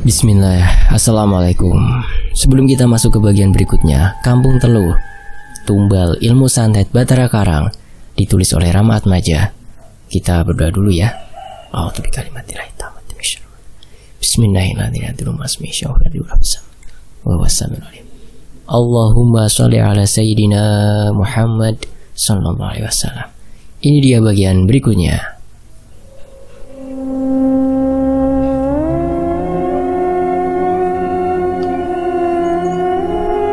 Bismillah, Assalamualaikum. Sebelum kita masuk ke bagian berikutnya, Kampung Teluh, Tumbal Ilmu Santet Batara Karang, ditulis oleh Rama Atmaja. Kita berdoa dulu ya. Bismillahirrahmanirrahim. Allahumma sholli ala Sayyidina Muhammad sallallahu alaihi wasallam. Ini dia bagian berikutnya.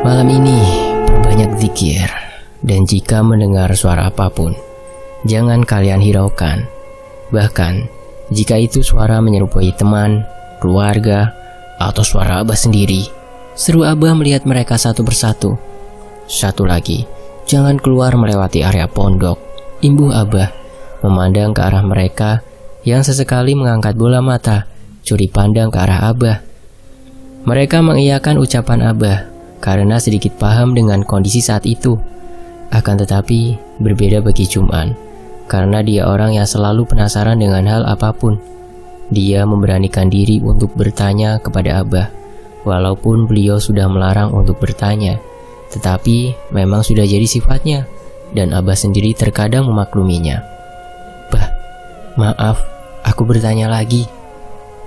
Malam ini perbanyak zikir, dan jika mendengar suara apapun, jangan kalian hiraukan. Bahkan jika itu suara menyerupai teman, keluarga, atau suara Abah sendiri, seru Abah melihat mereka satu persatu. Satu lagi, jangan keluar melewati area pondok. Imbuh Abah memandang ke arah mereka yang sesekali mengangkat bola mata, curi pandang ke arah Abah. Mereka mengiyakan ucapan Abah karena sedikit paham dengan kondisi saat itu. Akan tetapi berbeda bagi Jum'an, karena dia orang yang selalu penasaran dengan hal apapun. Dia memberanikan diri untuk bertanya kepada Abah, walaupun beliau sudah melarang untuk bertanya. Tetapi memang sudah jadi sifatnya, dan Abah sendiri terkadang memakluminya. Bah, maaf, aku bertanya lagi.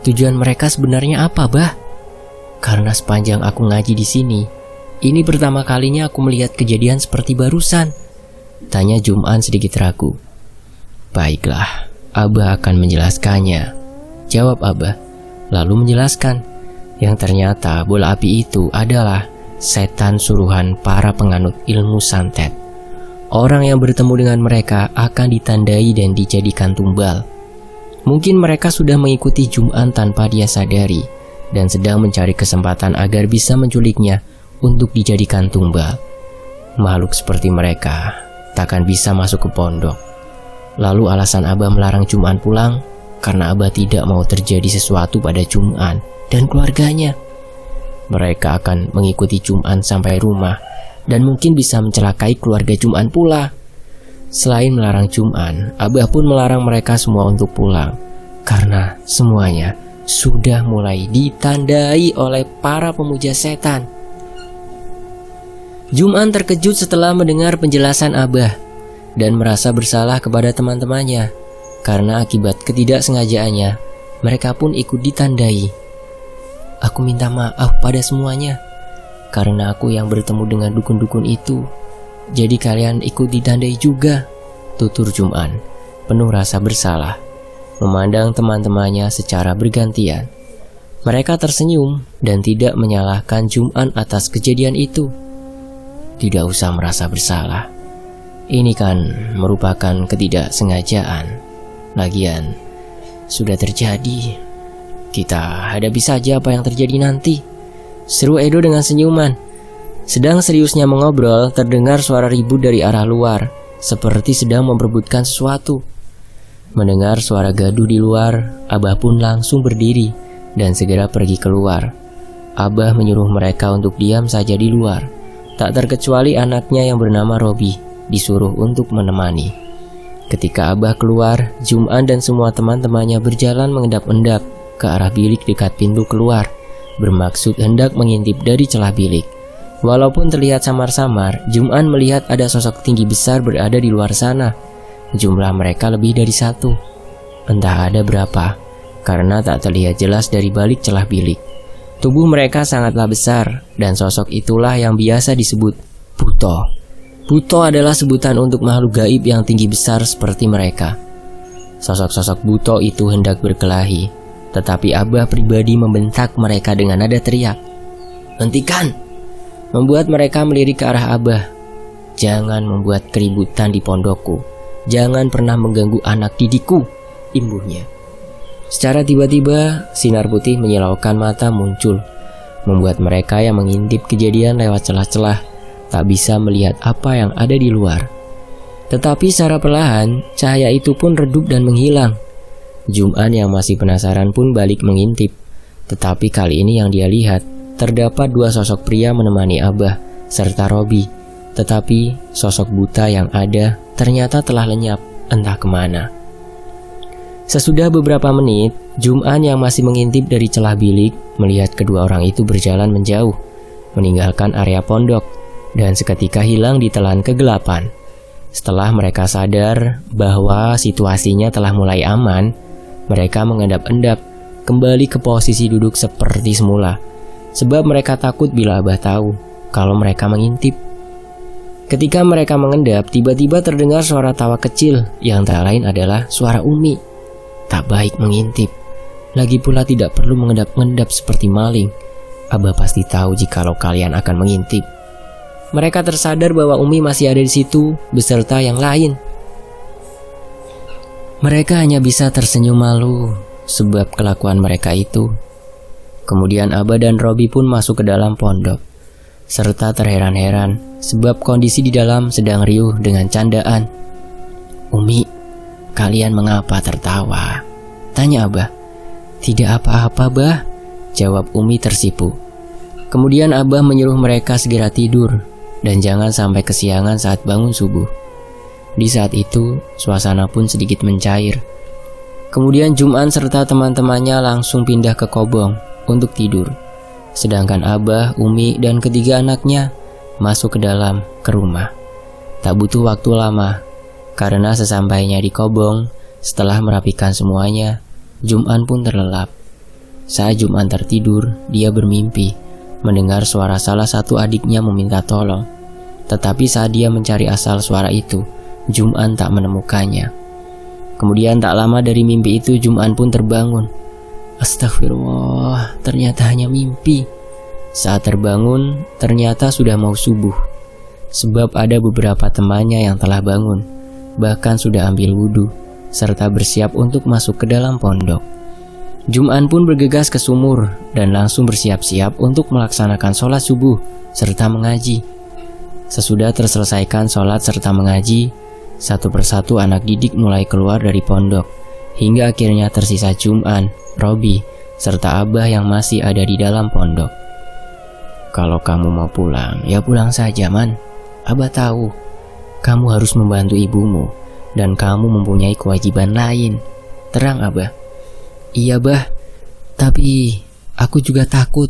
Tujuan mereka sebenarnya apa, Bah? Karena sepanjang aku ngaji di sini, ini pertama kalinya aku melihat kejadian seperti barusan. Tanya Jum'an sedikit ragu. Baiklah, Abah akan menjelaskannya, jawab Abah, lalu menjelaskan yang ternyata bola api itu adalah setan suruhan para penganut ilmu santet. Orang yang bertemu dengan mereka akan ditandai dan dijadikan tumbal. Mungkin mereka sudah mengikuti Jum'an tanpa dia sadari, dan sedang mencari kesempatan agar bisa menculiknya untuk dijadikan tumbal. Makhluk seperti mereka takkan bisa masuk ke pondok. Lalu alasan Abah melarang Jum'an pulang karena Abah tidak mau terjadi sesuatu pada Jum'an dan keluarganya. Mereka akan mengikuti Jum'an sampai rumah dan mungkin bisa mencelakai keluarga Jum'an pula. Selain melarang Jum'an, Abah pun melarang mereka semua untuk pulang karena semuanya sudah mulai ditandai oleh para pemuja setan. Jum'an terkejut setelah mendengar penjelasan Abah dan merasa bersalah kepada teman-temannya karena akibat ketidaksengajaannya mereka pun ikut ditandai. Aku minta maaf pada semuanya karena aku yang bertemu dengan dukun-dukun itu, jadi kalian ikut ditandai juga, tutur Jum'an penuh rasa bersalah memandang teman-temannya secara bergantian. Mereka tersenyum dan tidak menyalahkan Jum'an atas kejadian itu. Tidak usah merasa bersalah. Ini kan merupakan ketidaksengajaan. Lagian, sudah terjadi. Kita hadapi saja apa yang terjadi nanti, seru Edo dengan senyuman. Sedang seriusnya mengobrol, terdengar suara ribut dari arah luar, seperti sedang memperebutkan sesuatu. Mendengar suara gaduh di luar, Abah pun langsung berdiri dan segera pergi keluar. Abah menyuruh mereka untuk diam saja di luar. Tak terkecuali anaknya yang bernama Robi disuruh untuk menemani. Ketika Abah keluar, Jum'an dan semua teman-temannya berjalan mengendap-endap ke arah bilik dekat pintu keluar, bermaksud hendak mengintip dari celah bilik. Walaupun terlihat samar-samar, Jum'an melihat ada sosok tinggi besar berada di luar sana. Jumlah mereka lebih dari satu. Entah ada berapa, karena tak terlihat jelas dari balik celah bilik. Tubuh mereka sangatlah besar, dan sosok itulah yang biasa disebut Buto. Buto adalah sebutan untuk makhluk gaib yang tinggi besar seperti mereka. Sosok-sosok Buto itu hendak berkelahi, tetapi Abah pribadi membentak mereka dengan nada teriak. Hentikan! Membuat mereka melirik ke arah Abah. Jangan membuat keributan di pondokku. Jangan pernah mengganggu anak didikku, imbuhnya. Secara tiba-tiba, sinar putih menyilaukan mata muncul, membuat mereka yang mengintip kejadian lewat celah-celah tak bisa melihat apa yang ada di luar. Tetapi secara perlahan, cahaya itu pun redup dan menghilang. Jum'an yang masih penasaran pun balik mengintip. Tetapi kali ini yang dia lihat, terdapat dua sosok pria menemani Abah, serta Robi. Tetapi sosok buta yang ada ternyata telah lenyap entah kemana. Sesudah beberapa menit, Jum'an yang masih mengintip dari celah bilik melihat kedua orang itu berjalan menjauh, meninggalkan area pondok, dan seketika hilang di telan kegelapan. Setelah mereka sadar bahwa situasinya telah mulai aman, mereka mengendap-endap kembali ke posisi duduk seperti semula, sebab mereka takut bila Abah tahu kalau mereka mengintip. Ketika mereka mengendap, tiba-tiba terdengar suara tawa kecil yang tak lain adalah suara Umi. Tak baik mengintip. Lagi pula tidak perlu mengendap-endap seperti maling. Abah pasti tahu jikalau kalian akan mengintip. Mereka tersadar bahwa Umi masih ada di situ beserta yang lain. Mereka hanya bisa tersenyum malu sebab kelakuan mereka itu. Kemudian Abah dan Robi pun masuk ke dalam pondok, serta terheran-heran sebab kondisi di dalam sedang riuh dengan candaan. "Umi, kalian mengapa tertawa?" tanya Abah. "Tidak apa-apa, Bah," jawab Umi tersipu. Kemudian Abah menyuruh mereka segera tidur dan jangan sampai kesiangan saat bangun subuh. Di saat itu, suasana pun sedikit mencair. Kemudian Jum'an serta teman-temannya langsung pindah ke kobong untuk tidur. Sedangkan Abah, Umi, dan ketiga anaknya masuk ke dalam ke rumah. Tak butuh waktu lama, karena sesampainya di kobong, setelah merapikan semuanya, Jum'an pun terlelap. Saat Jum'an tertidur, dia bermimpi mendengar suara salah satu adiknya meminta tolong. Tetapi saat dia mencari asal suara itu, Jum'an tak menemukannya. Kemudian tak lama dari mimpi itu, Jum'an pun terbangun. Astagfirullah, ternyata hanya mimpi. Saat terbangun, ternyata sudah mau subuh. Sebab ada beberapa temannya yang telah bangun, bahkan sudah ambil wudhu, serta bersiap untuk masuk ke dalam pondok. Jum'an pun bergegas ke sumur dan langsung bersiap-siap untuk melaksanakan sholat subuh serta mengaji. Sesudah terselesaikan sholat serta mengaji, satu persatu anak didik mulai keluar dari pondok, hingga akhirnya tersisa Jum'an, Robi, serta Abah yang masih ada di dalam pondok. "Kalau kamu mau pulang, ya pulang saja, Man. Abah tahu, kamu harus membantu ibumu, dan kamu mempunyai kewajiban lain," terang Abah. "Iya, Bah, tapi aku juga takut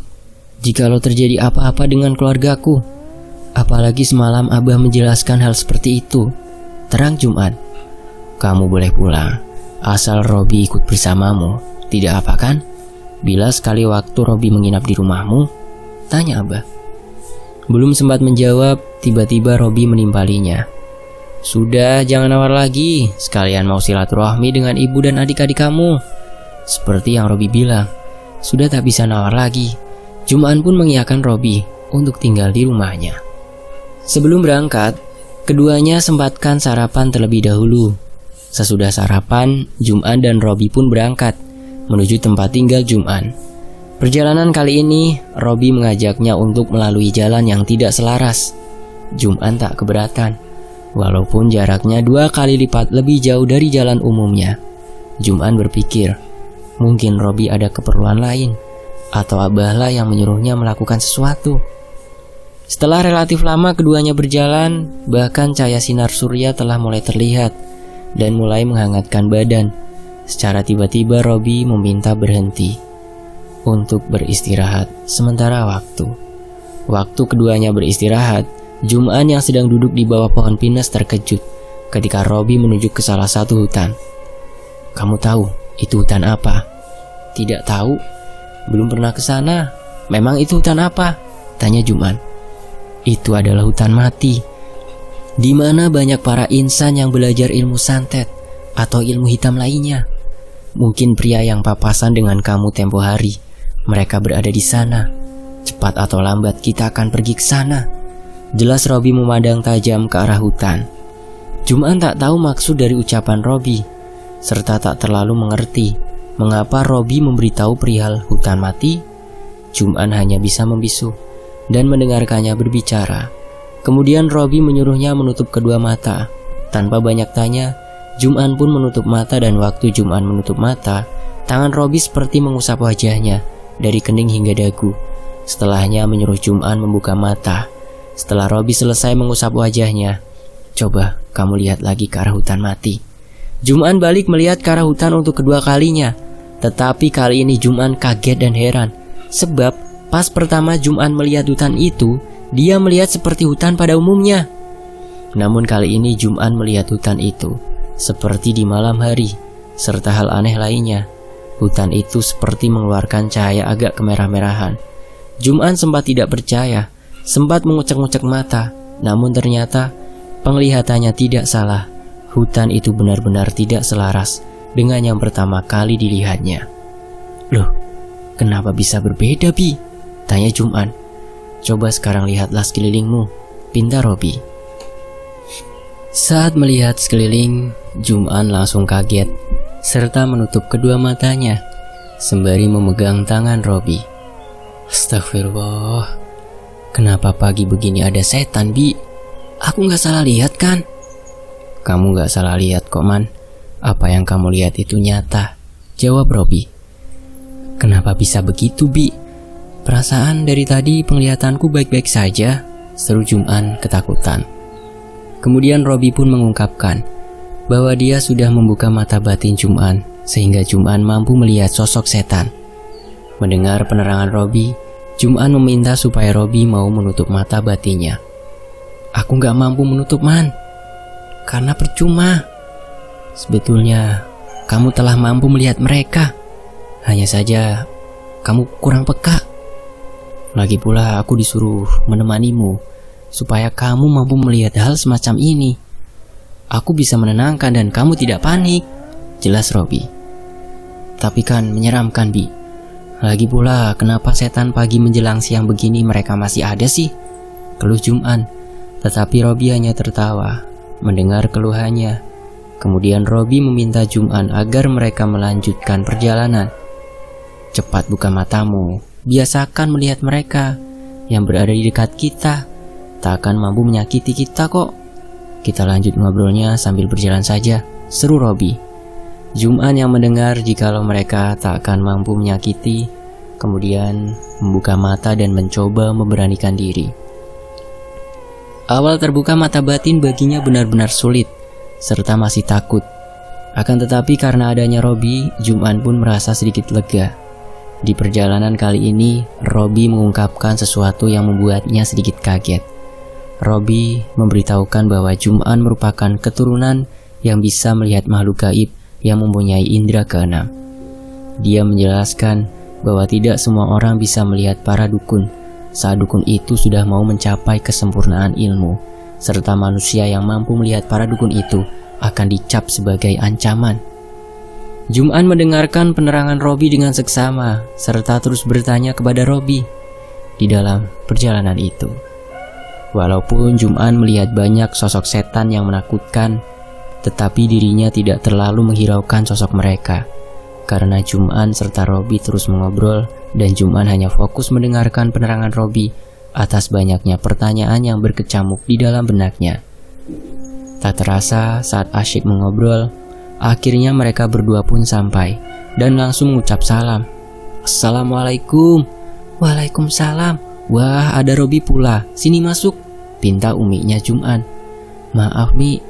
jikalau terjadi apa-apa dengan keluargaku. Apalagi semalam Abah menjelaskan hal seperti itu," terang Jum'an. "Kamu boleh pulang, asal Robi ikut bersamamu, tidak apa kan? Bila sekali waktu Robi menginap di rumahmu?" tanya Abah. Belum sempat menjawab, tiba-tiba Robi menimpalinya. "Sudah, jangan nawar lagi, sekalian mau silaturahmi dengan ibu dan adik-adik kamu." Seperti yang Robi bilang, sudah tak bisa nawar lagi. Jum'an pun mengiyakan Robi untuk tinggal di rumahnya. Sebelum berangkat, keduanya sempatkan sarapan terlebih dahulu. Sesudah sarapan, Jum'an dan Robi pun berangkat menuju tempat tinggal Jum'an. Perjalanan kali ini, Robi mengajaknya untuk melalui jalan yang tidak selaras. Jum'an tak keberatan, walaupun jaraknya 2 kali lipat lebih jauh dari jalan umumnya. Jum'an berpikir, mungkin Robi ada keperluan lain, atau Abahlah yang menyuruhnya melakukan sesuatu. Setelah relatif lama keduanya berjalan, bahkan cahaya sinar surya telah mulai terlihat dan mulai menghangatkan badan. Secara tiba-tiba Robi meminta berhenti untuk beristirahat sementara waktu. Waktu keduanya beristirahat, Jum'an yang sedang duduk di bawah pohon pinus terkejut ketika Robi menuju ke salah satu hutan. "Kamu tahu itu hutan apa?" "Tidak tahu, belum pernah ke sana." "Memang itu hutan apa?" tanya Jum'an. "Itu adalah hutan mati, di mana banyak para insan yang belajar ilmu santet atau ilmu hitam lainnya. Mungkin pria yang papasan dengan kamu tempo hari, mereka berada di sana. Cepat atau lambat kita akan pergi ke sana." Jelas Robi memandang tajam ke arah hutan. Jum'an tak tahu maksud dari ucapan Robi, serta tak terlalu mengerti mengapa Robi memberitahu perihal hutan mati. Jum'an hanya bisa membisu dan mendengarkannya berbicara. Kemudian Robi menyuruhnya menutup kedua mata. Tanpa banyak tanya, Jum'an pun menutup mata, dan waktu Jum'an menutup mata, tangan Robi seperti mengusap wajahnya dari kening hingga dagu. Setelahnya menyuruh Jum'an membuka mata. Setelah Robi selesai mengusap wajahnya, "Coba kamu lihat lagi ke arah hutan mati." Jum'an balik melihat ke arah hutan untuk kedua kalinya. Tetapi kali ini Jum'an kaget dan heran. Sebab pas pertama Jum'an melihat hutan itu, dia melihat seperti hutan pada umumnya. Namun kali ini Jum'an melihat hutan itu seperti di malam hari. Serta hal aneh lainnya, hutan itu seperti mengeluarkan cahaya agak kemerah-merahan. Jum'an sempat tidak percaya, sempat mengucek-ngucek mata. Namun ternyata penglihatannya tidak salah. Hutan itu benar-benar tidak selaras dengan yang pertama kali dilihatnya. Loh, kenapa bisa berbeda, Bi? Tanya Jum'an. Coba sekarang lihatlah sekelilingmu, pinta Robi. Saat melihat sekeliling, Jum'an langsung kaget, serta menutup kedua matanya, sembari memegang tangan Robi. Astagfirullah, kenapa pagi begini ada setan, Bi? Aku gak salah lihat kan? Kamu gak salah lihat kok, Man. Apa yang kamu lihat itu nyata, jawab Robi. Kenapa bisa begitu, Bi? Perasaan dari tadi penglihatanku baik-baik saja, seru Jum'an ketakutan. Kemudian Robi pun mengungkapkan bahwa dia sudah membuka mata batin Jum'an, sehingga Jum'an mampu melihat sosok setan. Mendengar penerangan Robi, Jum'an meminta supaya Robi mau menutup mata batinnya. Aku gak mampu menutup, Man, karena percuma. Sebetulnya kamu telah mampu melihat mereka, hanya saja kamu kurang peka. Lagi pula aku disuruh menemanimu supaya kamu mampu melihat hal semacam ini. Aku bisa menenangkan dan kamu tidak panik, jelas Robi. Tapi kan menyeramkan, Bi. Lagi pula kenapa setan pagi menjelang siang begini mereka masih ada sih? Keluh Jum'an. Tetapi Robi hanya tertawa mendengar keluhannya. Kemudian Robi meminta Jum'an agar mereka melanjutkan perjalanan. Cepat buka matamu, biasakan melihat mereka yang berada di dekat kita. Tak akan mampu menyakiti kita kok. Kita lanjut ngobrolnya sambil berjalan saja, seru Robi. Jum'an yang mendengar jikalau mereka tak akan mampu menyakiti, kemudian membuka mata dan mencoba memberanikan diri. Awal terbuka mata batin baginya benar-benar sulit, serta masih takut. Akan tetapi karena adanya Robi, Jum'an pun merasa sedikit lega. Di perjalanan kali ini, Robi mengungkapkan sesuatu yang membuatnya sedikit kaget. Robi memberitahukan bahwa Jum'an merupakan keturunan yang bisa melihat makhluk gaib yang mempunyai indera keenam. Dia menjelaskan bahwa tidak semua orang bisa melihat para dukun, saat dukun itu sudah mau mencapai kesempurnaan ilmu, serta manusia yang mampu melihat para dukun itu akan dicap sebagai ancaman. Jum'an mendengarkan penerangan Robi dengan seksama, serta terus bertanya kepada Robi di dalam perjalanan itu. Walaupun Jum'an melihat banyak sosok setan yang menakutkan, tetapi dirinya tidak terlalu menghiraukan sosok mereka. Karena Jum'an serta Robi terus mengobrol, dan Jum'an hanya fokus mendengarkan penerangan Robi atas banyaknya pertanyaan yang berkecamuk di dalam benaknya. Tak terasa saat asyik mengobrol, akhirnya mereka berdua pun sampai dan langsung mengucap salam. Assalamualaikum. Waalaikumsalam. Wah, ada Robi pula, sini masuk, pinta uminya Jum'an. Maaf Mi,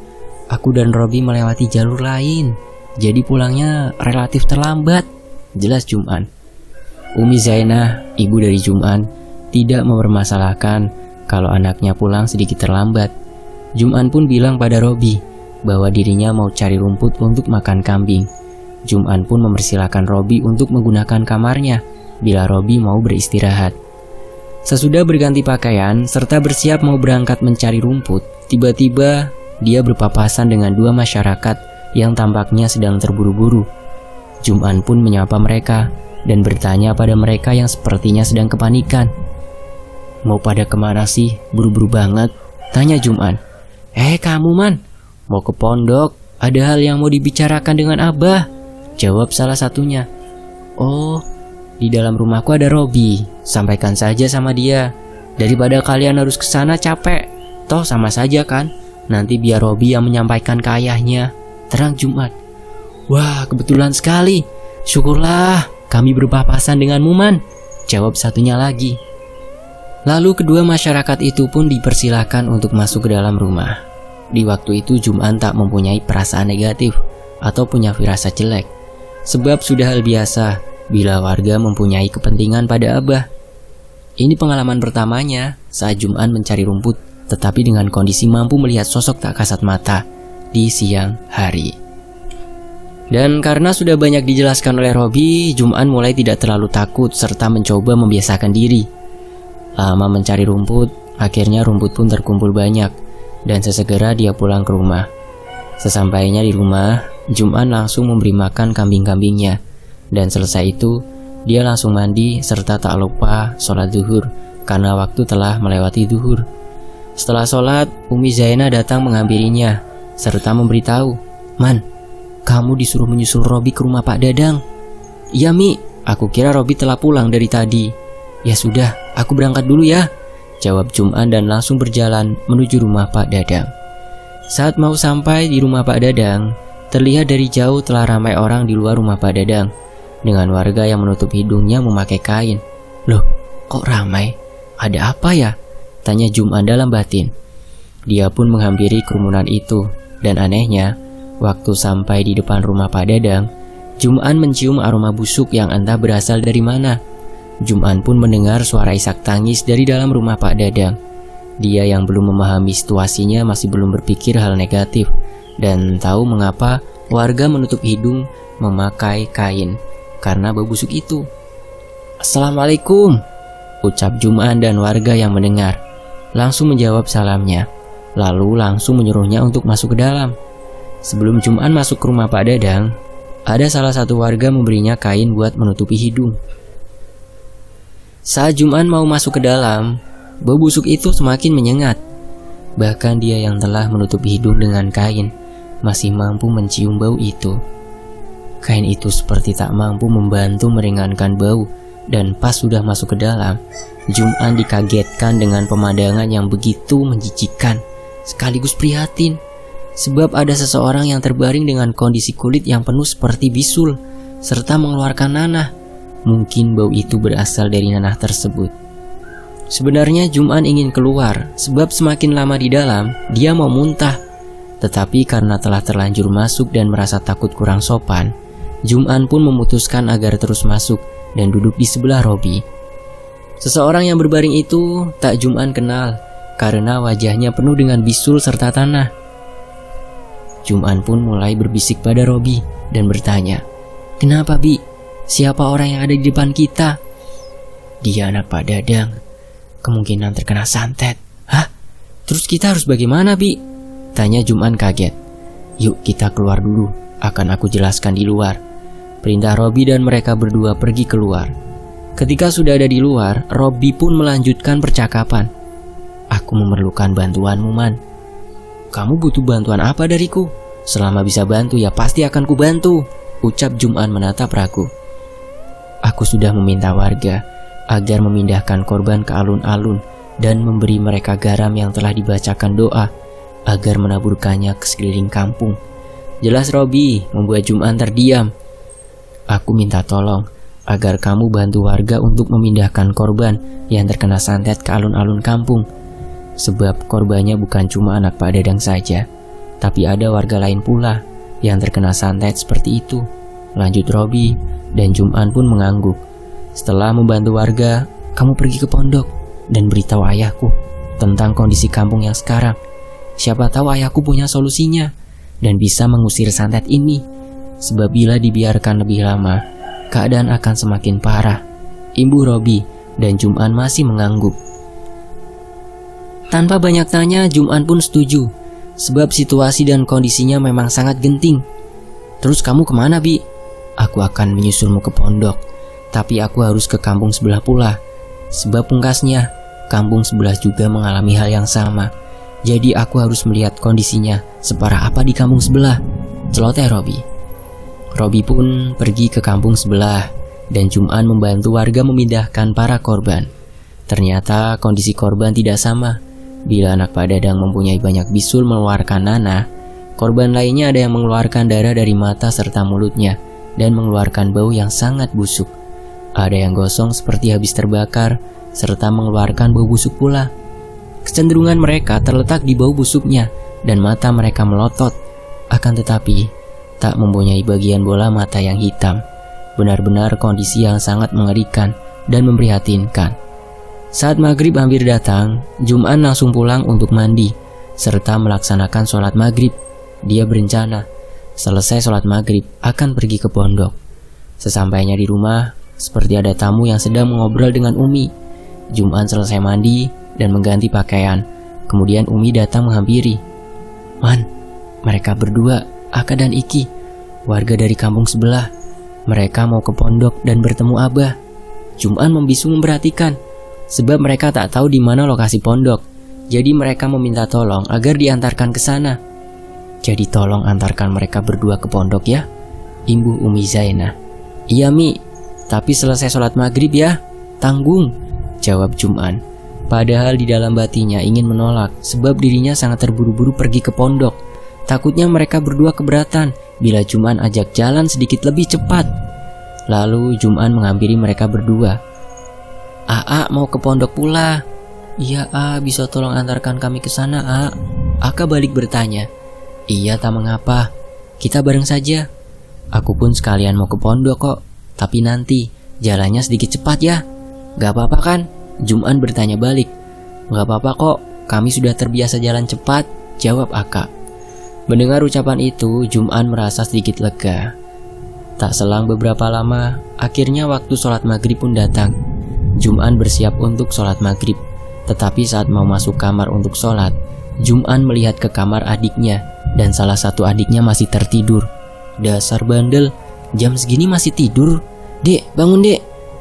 aku dan Robi melewati jalur lain, jadi pulangnya relatif terlambat, jelas Jum'an. Umi Zainah, ibu dari Jum'an, tidak mempermasalahkan kalau anaknya pulang sedikit terlambat. Jum'an pun bilang pada Robi bahwa dirinya mau cari rumput untuk makan kambing. Jum'an pun mempersilahkan Robi untuk menggunakan kamarnya bila Robi mau beristirahat. Sesudah berganti pakaian serta bersiap mau berangkat mencari rumput, tiba-tiba dia berpapasan dengan dua masyarakat yang tampaknya sedang terburu-buru. Jum'an pun menyapa mereka dan bertanya pada mereka yang sepertinya sedang kepanikan. Mau pada kemana sih? Buru-buru banget, tanya Jum'an. Kamu Man, mau ke pondok, ada hal yang mau dibicarakan dengan Abah, jawab salah satunya. Oh, di dalam rumahku ada Robi, sampaikan saja sama dia. Daripada kalian harus ke sana capek, toh sama saja kan, nanti biar Robi yang menyampaikan ke ayahnya, terang Jum'an. Wah, kebetulan sekali, syukurlah kami berpapasan denganmu Man, jawab satunya lagi. Lalu kedua masyarakat itu pun dipersilahkan untuk masuk ke dalam rumah. Di waktu itu Jum'an tak mempunyai perasaan negatif, atau punya firasat jelek. Sebab sudah hal biasa bila warga mempunyai kepentingan pada Abah. Ini pengalaman pertamanya saat Jum'an mencari rumput, tetapi dengan kondisi mampu melihat sosok tak kasat mata di siang hari. Dan karena sudah banyak dijelaskan oleh Robi, Jum'an mulai tidak terlalu takut serta mencoba membiasakan diri. Lama mencari rumput, akhirnya rumput pun terkumpul banyak, dan sesegera dia pulang ke rumah. Sesampainya di rumah, Jum'an langsung memberi makan kambing-kambingnya, dan selesai itu, dia langsung mandi serta tak lupa sholat zuhur, karena waktu telah melewati zuhur. Setelah sholat, Umi Zainah datang menghampirinya, serta memberitahu, "Man, kamu disuruh menyusul Robi ke rumah Pak Dadang." "Iya Mi, aku kira Robi telah pulang dari tadi." "Ya sudah, aku berangkat dulu ya," jawab Jum'an dan langsung berjalan menuju rumah Pak Dadang. Saat mau sampai di rumah Pak Dadang, terlihat dari jauh telah ramai orang di luar rumah Pak Dadang, dengan warga yang menutup hidungnya memakai kain. "Loh, kok ramai? Ada apa ya?" tanya Jum'an dalam batin. Dia pun menghampiri kerumunan itu, dan anehnya, waktu sampai di depan rumah Pak Dadang, Jum'an mencium aroma busuk yang entah berasal dari mana. Jum'an pun mendengar suara isak tangis dari dalam rumah Pak Dadang. Dia yang belum memahami situasinya masih belum berpikir hal negatif, dan tahu mengapa warga menutup hidung memakai kain, karena bau busuk itu. "Assalamualaikum," ucap Jum'an, dan warga yang mendengar langsung menjawab salamnya, lalu langsung menyuruhnya untuk masuk ke dalam. Sebelum Jum'an masuk ke rumah Pak Dadang, ada salah satu warga memberinya kain buat menutupi hidung. Saat Jum'an mau masuk ke dalam, bau busuk itu semakin menyengat. Bahkan dia yang telah menutup hidung dengan kain masih mampu mencium bau itu. Kain itu seperti tak mampu membantu meringankan bau, dan pas sudah masuk ke dalam, Jum'an dikagetkan dengan pemandangan yang begitu menjijikkan sekaligus prihatin. Sebab ada seseorang yang terbaring dengan kondisi kulit yang penuh seperti bisul, serta mengeluarkan nanah. Mungkin bau itu berasal dari nanah tersebut. Sebenarnya Jum'an ingin keluar, sebab semakin lama di dalam, dia mau muntah. Tetapi karena telah terlanjur masuk dan merasa takut kurang sopan, Jum'an pun memutuskan agar terus masuk dan duduk di sebelah Robi. Seseorang yang berbaring itu tak Jum'an kenal, karena wajahnya penuh dengan bisul serta tanah. Jum'an pun mulai berbisik pada Robi dan bertanya, "Kenapa Bi? Siapa orang yang ada di depan kita?" "Dia anak Pak Dadang, kemungkinan terkena santet." "Hah? Terus kita harus bagaimana Bi?" tanya Jum'an kaget. "Yuk kita keluar dulu, akan aku jelaskan di luar," perintah Robi, dan mereka berdua pergi keluar. Ketika sudah ada di luar, Robi pun melanjutkan percakapan. "Aku memerlukan bantuanmu, Man." "Kamu butuh bantuan apa dariku? Selama bisa bantu ya pasti akan kubantu," ucap Jum'an menatap ragu. "Aku sudah meminta warga agar memindahkan korban ke alun-alun dan memberi mereka garam yang telah dibacakan doa agar menaburkannya ke sekeliling kampung," jelas Robi, membuat Jum'an terdiam. "Aku minta tolong agar kamu bantu warga untuk memindahkan korban yang terkena santet ke alun-alun kampung. Sebab korbannya bukan cuma anak Pak Dadang saja, tapi ada warga lain pula yang terkena santet seperti itu," lanjut Robi, dan Jum'an pun mengangguk. "Setelah membantu warga, kamu pergi ke pondok dan beritahu ayahku tentang kondisi kampung yang sekarang. Siapa tahu ayahku punya solusinya dan bisa mengusir santet ini. Sebab bila dibiarkan lebih lama, keadaan akan semakin parah," imbuh Robi, dan Jum'an masih mengangguk. Tanpa banyak tanya, Jum'an pun setuju, sebab situasi dan kondisinya memang sangat genting. "Terus kamu kemana Bi?" "Aku akan menyusulmu ke pondok, tapi aku harus ke kampung sebelah pula. Sebab pungkasnya, kampung sebelah juga mengalami hal yang sama. Jadi aku harus melihat kondisinya separah apa di kampung sebelah," celoteh Robi. Robi pun pergi ke kampung sebelah, dan Jum'an membantu warga memindahkan para korban. Ternyata kondisi korban tidak sama. Bila anak Pak Dadang mempunyai banyak bisul mengeluarkan nanah, korban lainnya ada yang mengeluarkan darah dari mata serta mulutnya dan mengeluarkan bau yang sangat busuk. Ada yang gosong seperti habis terbakar serta mengeluarkan bau busuk pula. Kecenderungan mereka terletak di bau busuknya dan mata mereka melotot. Akan tetapi, tak mempunyai bagian bola mata yang hitam. Benar-benar kondisi yang sangat mengerikan dan memprihatinkan. Saat maghrib hampir datang, Jum'an langsung pulang untuk mandi serta melaksanakan sholat maghrib. Dia berencana selesai sholat maghrib akan pergi ke pondok. Sesampainya di rumah, seperti ada tamu yang sedang mengobrol dengan Umi. Jum'an selesai mandi dan mengganti pakaian. Kemudian Umi datang menghampiri. "Man, mereka berdua, Aka dan Iki, warga dari kampung sebelah. Mereka mau ke pondok dan bertemu Abah." Jum'an membisu memperhatikan, sebab mereka tak tahu di mana lokasi pondok. Jadi mereka meminta tolong agar diantarkan ke sana. "Jadi tolong antarkan mereka berdua ke pondok ya," imbuh Umi Zainah. "Iya Mi, tapi selesai sholat maghrib ya, tanggung," jawab Jum'an. Padahal di dalam batinnya ingin menolak, sebab dirinya sangat terburu-buru pergi ke pondok. Takutnya mereka berdua keberatan bila Jum'an ajak jalan sedikit lebih cepat. Lalu Jum'an menghampiri mereka berdua. "Aa mau ke pondok pula." "Iya A, bisa tolong antarkan kami ke sana A." Aka balik bertanya. "Iya tak mengapa, kita bareng saja. Aku pun sekalian mau ke pondok kok, tapi nanti jalannya sedikit cepat ya." "Gak apa-apa kan?" Jum'an bertanya balik. "Gak apa-apa kok, kami sudah terbiasa jalan cepat," jawab Aka. Mendengar ucapan itu, Jum'an merasa sedikit lega. Tak selang beberapa lama, akhirnya waktu sholat maghrib pun datang. Jum'an bersiap untuk sholat maghrib. Tetapi saat mau masuk kamar untuk sholat, Jum'an melihat ke kamar adiknya, dan salah satu adiknya masih tertidur. "Dasar bandel, jam segini masih tidur. Dek, bangun dek."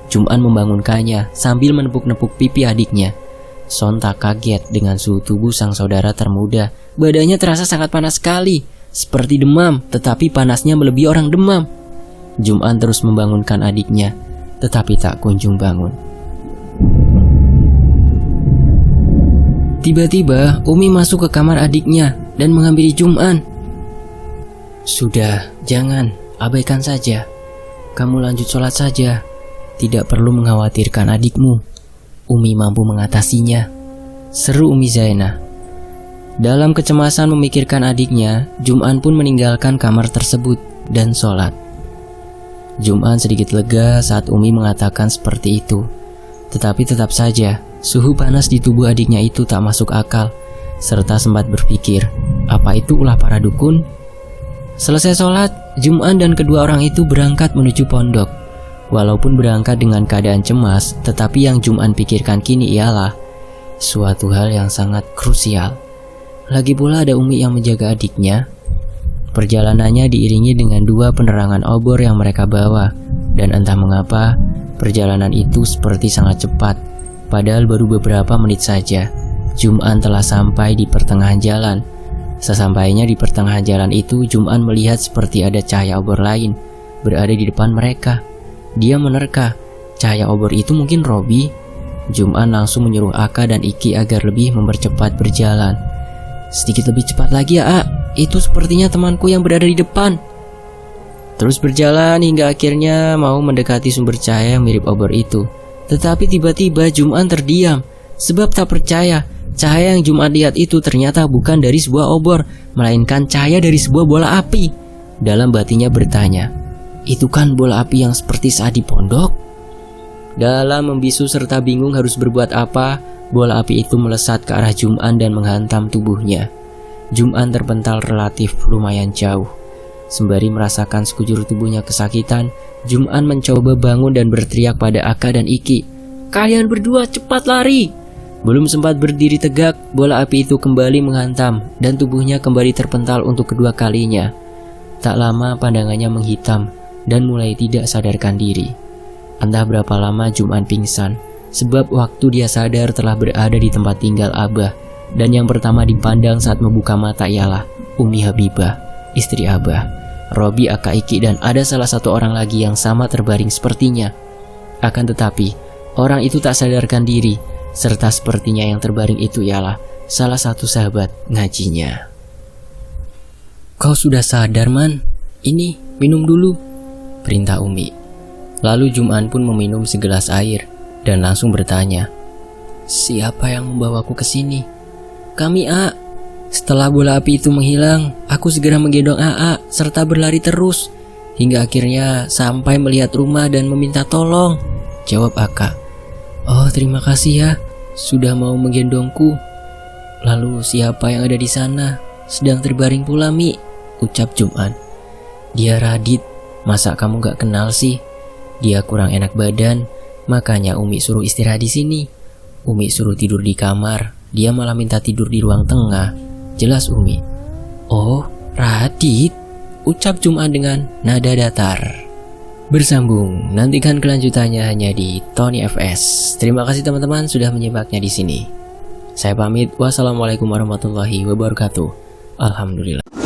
Jum'an membangunkannya sambil menepuk-nepuk pipi adiknya. Sontak kaget dengan suhu tubuh sang saudara termuda. Badannya terasa sangat panas sekali, seperti demam, tetapi panasnya melebihi orang demam. Jum'an terus membangunkan adiknya, tetapi tak kunjung bangun. Tiba-tiba Umi masuk ke kamar adiknya dan menghampiri Jum'an. "Sudah, jangan, abaikan saja. Kamu lanjut sholat saja. Tidak perlu mengkhawatirkan adikmu. Umi mampu mengatasinya," seru Umi Zainah. Dalam kecemasan memikirkan adiknya, Jum'an pun meninggalkan kamar tersebut dan sholat. Jum'an sedikit lega saat Umi mengatakan seperti itu. Tetapi tetap saja, suhu panas di tubuh adiknya itu tak masuk akal, serta sempat berpikir, apa itu ulah para dukun? Selesai sholat, Jum'an dan kedua orang itu berangkat menuju pondok. Walaupun berangkat dengan keadaan cemas, tetapi yang Jum'an pikirkan kini ialah suatu hal yang sangat krusial. Lagi pula ada Umi yang menjaga adiknya. Perjalanannya diiringi dengan dua penerangan obor yang mereka bawa, dan entah mengapa perjalanan itu seperti sangat cepat. Padahal baru beberapa menit saja, Jum'an telah sampai di pertengahan jalan. Sesampainya di pertengahan jalan itu, Jum'an melihat seperti ada cahaya obor lain berada di depan mereka. Dia menerka, cahaya obor itu mungkin Robi. Jum'an langsung menyuruh Aka dan Iki agar lebih mempercepat berjalan. "Sedikit lebih cepat lagi ya, A. Itu sepertinya temanku yang berada di depan." Terus berjalan hingga akhirnya mau mendekati sumber cahaya yang mirip obor itu. Tetapi tiba-tiba Jum'an terdiam, sebab tak percaya cahaya yang Jum'an lihat itu ternyata bukan dari sebuah obor, melainkan cahaya dari sebuah bola api. Dalam batinnya bertanya, "Itu kan bola api yang seperti saat di pondok?" Dalam membisu serta bingung harus berbuat apa, bola api itu melesat ke arah Jum'an dan menghantam tubuhnya. Jum'an terpental relatif lumayan jauh. Sembari merasakan sekujur tubuhnya kesakitan, Jum'an mencoba bangun dan berteriak pada Aka dan Iki, "Kalian berdua cepat lari!" Belum sempat berdiri tegak, bola api itu kembali menghantam dan tubuhnya kembali terpental untuk kedua kalinya. Tak lama pandangannya menghitam dan mulai tidak sadarkan diri. Entah berapa lama Jum'an pingsan, sebab waktu dia sadar telah berada di tempat tinggal Abah, dan yang pertama dipandang saat membuka mata ialah Umi Habibah, istri Abah, Robi, Aka, Iki, dan ada salah satu orang lagi yang sama terbaring sepertinya. Akan tetapi, orang itu tak sadarkan diri, serta sepertinya yang terbaring itu ialah salah satu sahabat ngajinya. "Kau sudah sadar, Man? Ini, minum dulu," perintah Umi. Lalu Jum'an pun meminum segelas air dan langsung bertanya, "Siapa yang membawaku ke sini?" "Kami, A." Setelah bola api itu menghilang, aku segera menggendong AA serta berlari terus hingga akhirnya sampai melihat rumah dan meminta tolong. Jawab Aka. Oh, terima kasih ya, sudah mau menggendongku. Lalu siapa yang ada di sana? Sedang terbaring pula, Mi, ucap Juman. Dia Radit, masa kamu gak kenal sih? Dia kurang enak badan, makanya Umi suruh istirahat di sini. Umi suruh tidur di kamar, dia malah minta tidur di ruang tengah. Jelas Umi. Oh, Radit, ucap Juman dengan nada datar. Bersambung, nantikan kelanjutannya hanya di Tony FS. Terima kasih teman-teman sudah menyimaknya di sini. Saya pamit, wassalamualaikum warahmatullahi wabarakatuh. Alhamdulillah.